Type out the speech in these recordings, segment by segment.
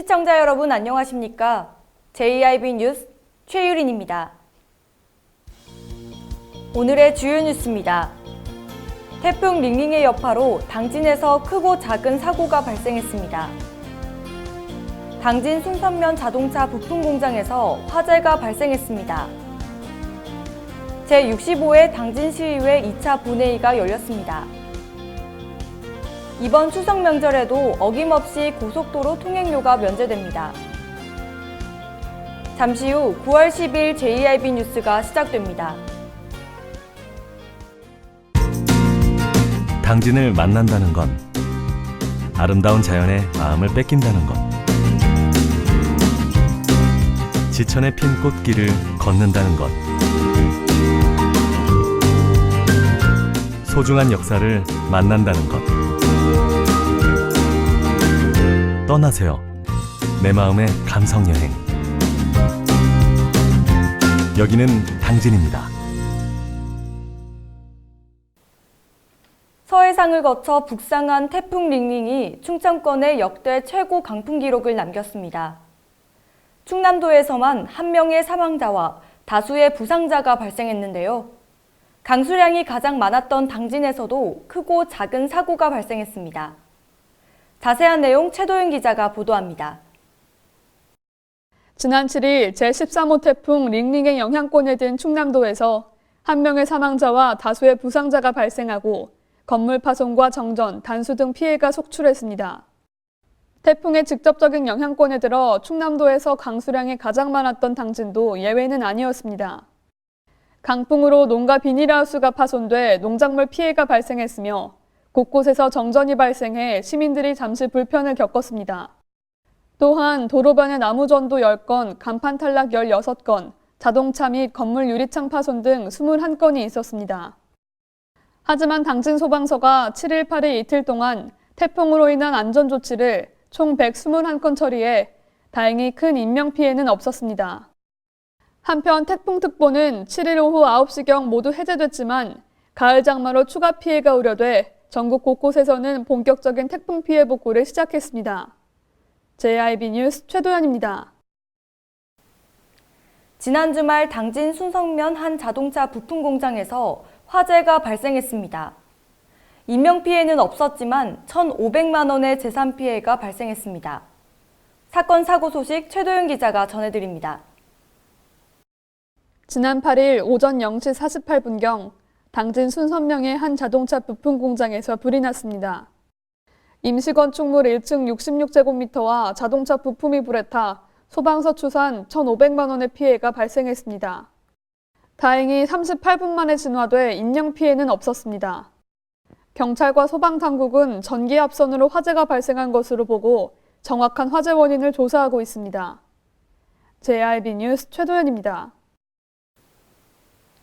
시청자 여러분 안녕하십니까? JIB 뉴스 최유린입니다. 오늘의 주요 뉴스입니다. 태풍 링링의 여파로 당진에서 크고 작은 사고가 발생했습니다. 당진 순선면 자동차 부품 공장에서 화재가 발생했습니다. 제65회 당진시의회 2차 본회의가 열렸습니다. 이번 추석 명절에도 어김없이 고속도로 통행료가 면제됩니다. 잠시 후 9월 10일 JIB 뉴스가 시작됩니다. 당진을 만난다는 건 아름다운 자연에 마음을 뺏긴다는 것, 지천에 핀 꽃길을 걷는다는 것, 소중한 역사를 만난다는 것. 떠나세요. 내 마음의 감성여행. 여기는 당진입니다. 서해상을 거쳐 북상한 태풍 링링이 충청권의 역대 최고 강풍 기록을 남겼습니다. 충남도에서만 1명의 사망자와 다수의 부상자가 발생했는데요. 강수량이 가장 많았던 당진에서도 크고 작은 사고가 발생했습니다. 자세한 내용 최도윤 기자가 보도합니다. 지난 7일 제13호 태풍 링링의 영향권에 든 충남도에서 1명의 사망자와 다수의 부상자가 발생하고 건물 파손과 정전, 단수 등 피해가 속출했습니다. 태풍의 직접적인 영향권에 들어 충남도에서 강수량이 가장 많았던 당진도 예외는 아니었습니다. 강풍으로 농가 비닐하우스가 파손돼 농작물 피해가 발생했으며 곳곳에서 정전이 발생해 시민들이 잠시 불편을 겪었습니다. 또한 도로변의 나무전도 10건, 간판 탈락 16건, 자동차 및 건물 유리창 파손 등 21건이 있었습니다. 하지만 당진 소방서가 7일, 8일 이틀 동안 태풍으로 인한 안전조치를 총 121건 처리해 다행히 큰 인명피해는 없었습니다. 한편 태풍특보는 7일 오후 9시경 모두 해제됐지만 가을 장마로 추가 피해가 우려돼 전국 곳곳에서는 본격적인 태풍 피해 복구를 시작했습니다. JIB 뉴스 최도연입니다. 지난 주말 당진 순성면 한 자동차 부품 공장에서 화재가 발생했습니다. 인명피해는 없었지만 1,500만 원의 재산 피해가 발생했습니다. 사건 사고 소식 최도윤 기자가 전해드립니다. 지난 8일 오전 0시 48분경 당진 순선명의 한 자동차 부품 공장에서 불이 났습니다. 임시건축물 1층 66제곱미터와 자동차 부품이 불에 타 소방서 추산 1,500만 원의 피해가 발생했습니다. 다행히 38분 만에 진화돼 인명피해는 없었습니다. 경찰과 소방당국은 전기압선으로 화재가 발생한 것으로 보고 정확한 화재 원인을 조사하고 있습니다. JIB 뉴스 최도연입니다.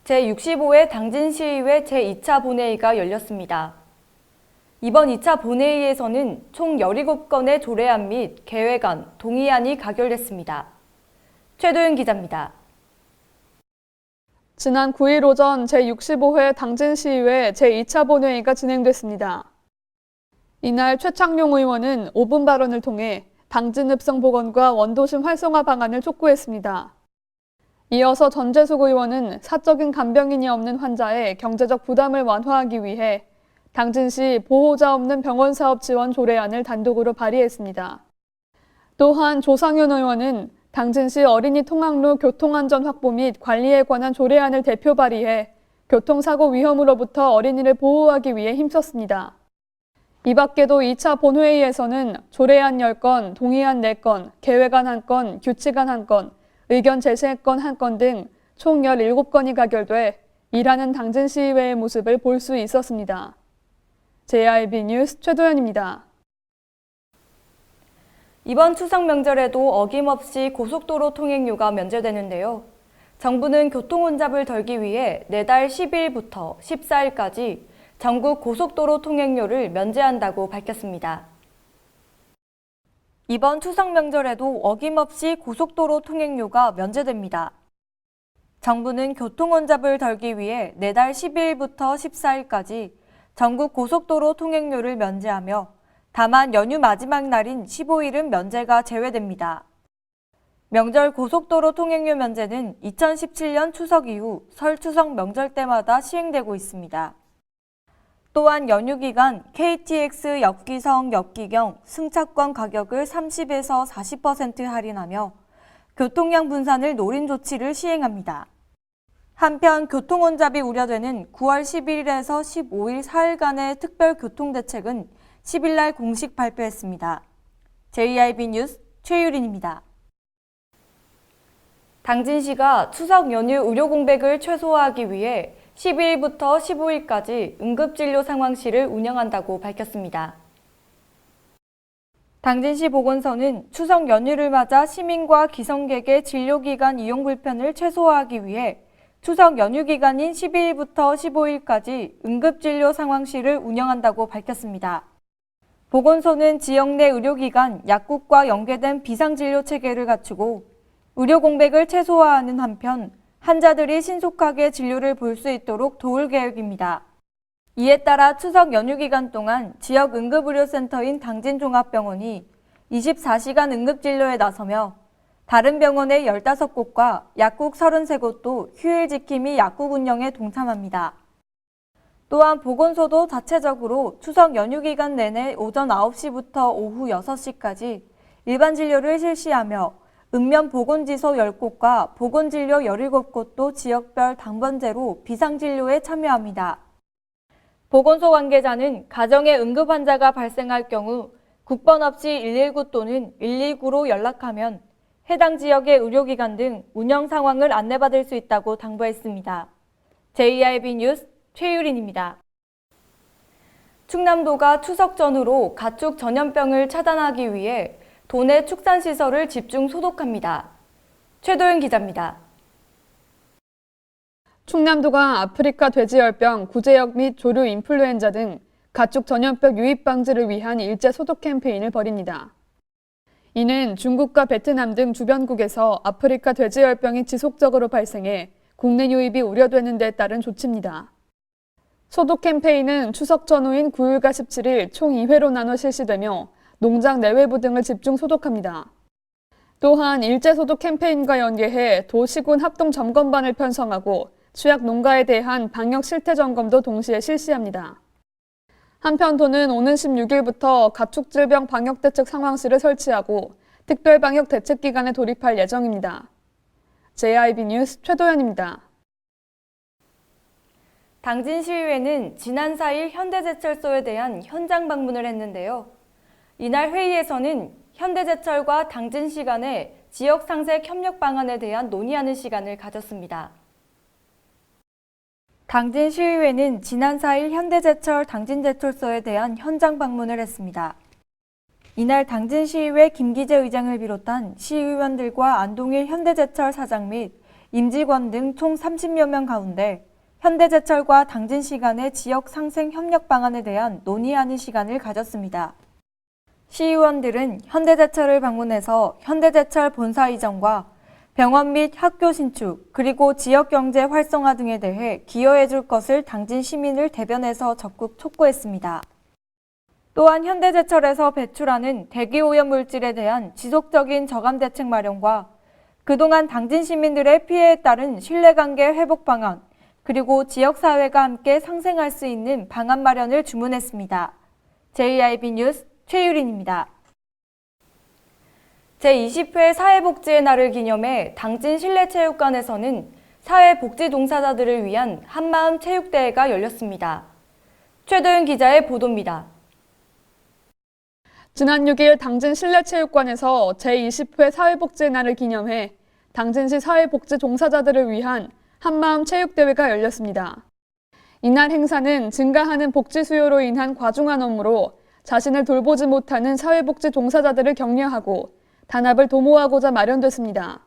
제65회 당진시의회 제2차 본회의가 열렸습니다. 이번 2차 본회의에서는 총 17건의 조례안 및 계획안, 동의안이 가결됐습니다. 최도윤 기자입니다. 지난 9일 오전 제65회 당진시의회 제2차 본회의가 진행됐습니다. 이날 최창룡 의원은 5분 발언을 통해 당진 읍성 복원과 원도심 활성화 방안을 촉구했습니다. 이어서 전재숙 의원은 사적인 간병인이 없는 환자의 경제적 부담을 완화하기 위해 당진시 보호자 없는 병원 사업 지원 조례안을 단독으로 발의했습니다. 또한 조상윤 의원은 당진시 어린이 통학로 교통안전 확보 및 관리에 관한 조례안을 대표 발의해 교통사고 위험으로부터 어린이를 보호하기 위해 힘썼습니다. 이 밖에도 2차 본회의에서는 조례안 10건, 동의안 4건, 계획안 1건, 규칙안 1건, 의견 제시건 1건 등 총 17건이 가결돼 일하는 당진시의회의 모습을 볼 수 있었습니다. JIB 뉴스 최도연입니다. 이번 추석 명절에도 어김없이 고속도로 통행료가 면제되는데요. 정부는 교통 혼잡을 덜기 위해 내달 10일부터 14일까지 전국 고속도로 통행료를 면제한다고 밝혔습니다. 이번 추석 명절에도 어김없이 고속도로 통행료가 면제됩니다. 정부는 교통 혼잡을 덜기 위해 내달 10일부터 14일까지 전국 고속도로 통행료를 면제하며 다만 연휴 마지막 날인 15일은 면제가 제외됩니다. 명절 고속도로 통행료 면제는 2017년 추석 이후 설 추석 명절 때마다 시행되고 있습니다. 또한 연휴 기간 KTX 엽기성 엽기경 승차권 가격을 30에서 40% 할인하며 교통량 분산을 노린 조치를 시행합니다. 한편 교통혼잡이 우려되는 9월 11일에서 15일 4일간의 특별 교통대책은 10일 날 공식 발표했습니다. JIB 뉴스 최유린입니다. 당진시가 추석 연휴 의료 공백을 최소화하기 위해 12일부터 15일까지 응급진료 상황실을 운영한다고 밝혔습니다. 당진시 보건소는 추석 연휴를 맞아 시민과 기성객의 진료기관 이용 불편을 최소화하기 위해 추석 연휴 기간인 12일부터 15일까지 응급진료 상황실을 운영한다고 밝혔습니다. 보건소는 지역 내 의료기관, 약국과 연계된 비상진료 체계를 갖추고 의료 공백을 최소화하는 한편 환자들이 신속하게 진료를 볼 수 있도록 도울 계획입니다. 이에 따라 추석 연휴 기간 동안 지역 응급의료센터인 당진종합병원이 24시간 응급진료에 나서며 다른 병원의 15곳과 약국 33곳도 휴일 지킴이 약국 운영에 동참합니다. 또한 보건소도 자체적으로 추석 연휴 기간 내내 오전 9시부터 오후 6시까지 일반 진료를 실시하며 읍면 보건지소 10곳과 보건진료 17곳도 지역별 당번제로 비상진료에 참여합니다. 보건소 관계자는 가정에 응급 환자가 발생할 경우 국번 없이 119 또는 129로 연락하면 해당 지역의 의료기관 등 운영 상황을 안내받을 수 있다고 당부했습니다. JIB 뉴스 최유린입니다. 충남도가 추석 전후로 가축 전염병을 차단하기 위해 도내 축산시설을 집중 소독합니다. 최도윤 기자입니다. 충남도가 아프리카 돼지열병, 구제역 및 조류 인플루엔자 등 가축 전염병 유입 방지를 위한 일제 소독 캠페인을 벌입니다. 이는 중국과 베트남 등 주변국에서 아프리카 돼지열병이 지속적으로 발생해 국내 유입이 우려되는 데 따른 조치입니다. 소독 캠페인은 추석 전후인 9일과 17일 총 2회로 나눠 실시되며 농장 내외부 등을 집중 소독합니다. 또한 일제 소독 캠페인과 연계해 도시군 합동 점검반을 편성하고 취약 농가에 대한 방역 실태 점검도 동시에 실시합니다. 한편 도는 오는 16일부터 가축질병 방역대책 상황실을 설치하고 특별방역 대책 기간에 돌입할 예정입니다. JIB 뉴스 최도연입니다. 당진시의회는 지난 4일 현대제철소에 대한 현장 방문을 했는데요. 이날 회의에서는 현대제철과 당진시 간의 지역 상생 협력 방안에 대한 논의하는 시간을 가졌습니다. 당진시의회는 지난 4일 현대제철 당진제철소에 대한 현장 방문을 했습니다. 이날 당진시의회 김기재 의장을 비롯한 시의원들과 안동일 현대제철 사장 및 임직원 등 총 30여 명 가운데 현대제철과 당진시 간의 지역 상생 협력 방안에 대한 논의하는 시간을 가졌습니다. 시의원들은 현대제철을 방문해서 현대제철 본사 이전과 병원 및 학교 신축, 그리고 지역경제 활성화 등에 대해 기여해 줄 것을 당진 시민을 대변해서 적극 촉구했습니다. 또한 현대제철에서 배출하는 대기오염 물질에 대한 지속적인 저감 대책 마련과 그동안 당진 시민들의 피해에 따른 신뢰관계 회복 방안, 그리고 지역사회가 함께 상생할 수 있는 방안 마련을 주문했습니다. JIB 뉴스 최유린입니다. 제20회 사회복지의 날을 기념해 당진 실내체육관에서는 사회복지 종사자들을 위한 한마음 체육대회가 열렸습니다. 최도윤 기자의 보도입니다. 지난 6일 당진 실내체육관에서 제20회 사회복지의 날을 기념해 당진시 사회복지 종사자들을 위한 한마음 체육대회가 열렸습니다. 이날 행사는 증가하는 복지 수요로 인한 과중한 업무로 자신을 돌보지 못하는 사회복지 종사자들을 격려하고 단합을 도모하고자 마련됐습니다.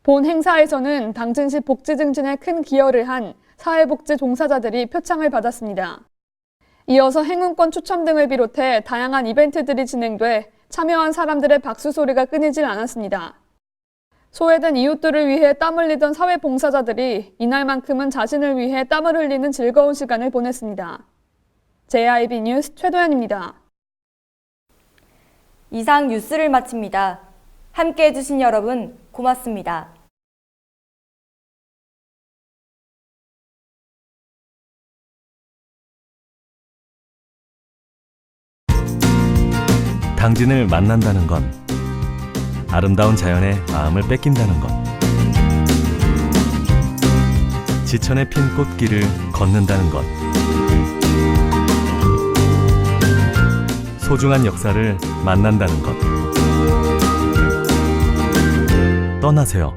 본 행사에서는 당진시 복지 증진에 큰 기여를 한 사회복지 종사자들이 표창을 받았습니다. 이어서 행운권 추첨 등을 비롯해 다양한 이벤트들이 진행돼 참여한 사람들의 박수 소리가 끊이질 않았습니다. 소외된 이웃들을 위해 땀 흘리던 사회봉사자들이 이날만큼은 자신을 위해 땀을 흘리는 즐거운 시간을 보냈습니다. JIB 뉴스 최도연입니다. 이상 뉴스를 마칩니다. 함께해 주신 여러분 고맙습니다. 당진을 만난다는 건 아름다운 자연의 마음을 뺏긴다는 것. 지천에 핀 꽃길을 걷는다는 것. 소중한 역사를 만난다는 것. 떠나세요.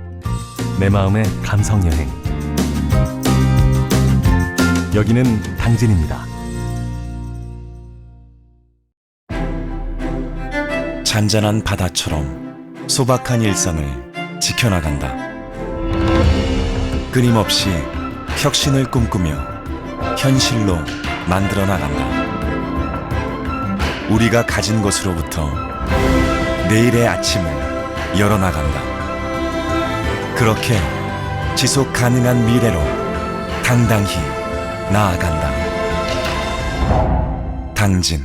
내 마음의 감성여행. 여기는 당진입니다. 잔잔한 바다처럼 소박한 일상을 지켜나간다. 끊임없이 혁신을 꿈꾸며 현실로 만들어 나간다. 우리가 가진 것으로부터 내일의 아침을 열어나간다. 그렇게 지속 가능한 미래로 당당히 나아간다. 당진.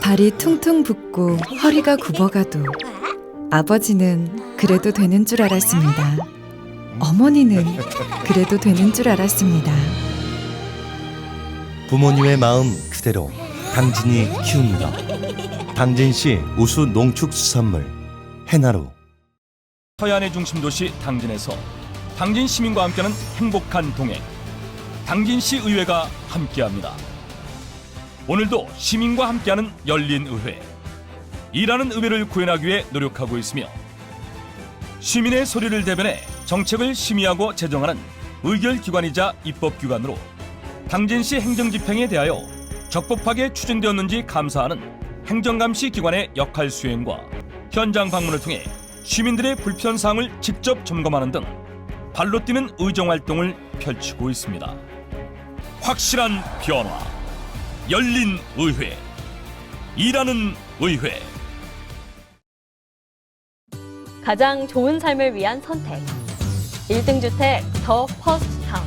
발이 퉁퉁 붓고 허리가 굽어가도 아버지는 그래도 되는 줄 알았습니다. 어머니는 그래도 되는 줄 알았습니다. 부모님의 마음 그대로 당진이 키웁니다. 당진시 우수 농축수산물 해나루. 서해안의 중심 도시 당진에서 당진 시민과 함께하는 행복한 동행, 당진시 의회가 함께합니다. 오늘도 시민과 함께하는 열린 의회, 일하는 의회를 구현하기 위해 노력하고 있으며 시민의 소리를 대변해 정책을 심의하고 제정하는 의결기관이자 입법기관으로 당진시 행정집행에 대하여 적법하게 추진되었는지 감사하는 행정감시 기관의 역할 수행과 현장 방문을 통해 시민들의 불편사항을 직접 점검하는 등 발로 뛰는 의정활동을 펼치고 있습니다. 확실한 변화, 열린 의회, 일하는 의회. 가장 좋은 삶을 위한 선택. 1등 주택 더 퍼스트 타운.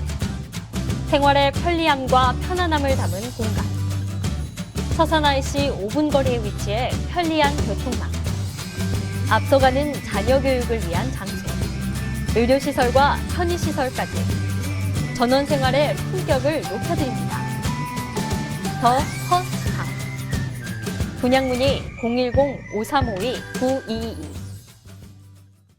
생활의 편리함과 편안함을 담은 공간. 서산 IC 5분 거리에 위치해 편리한 교통망. 앞서가는 자녀 교육을 위한 장소. 의료시설과 편의시설까지. 전원 생활의 품격을 높여드립니다. 더 퍼스트 타운. 분양문의 010-5352-9222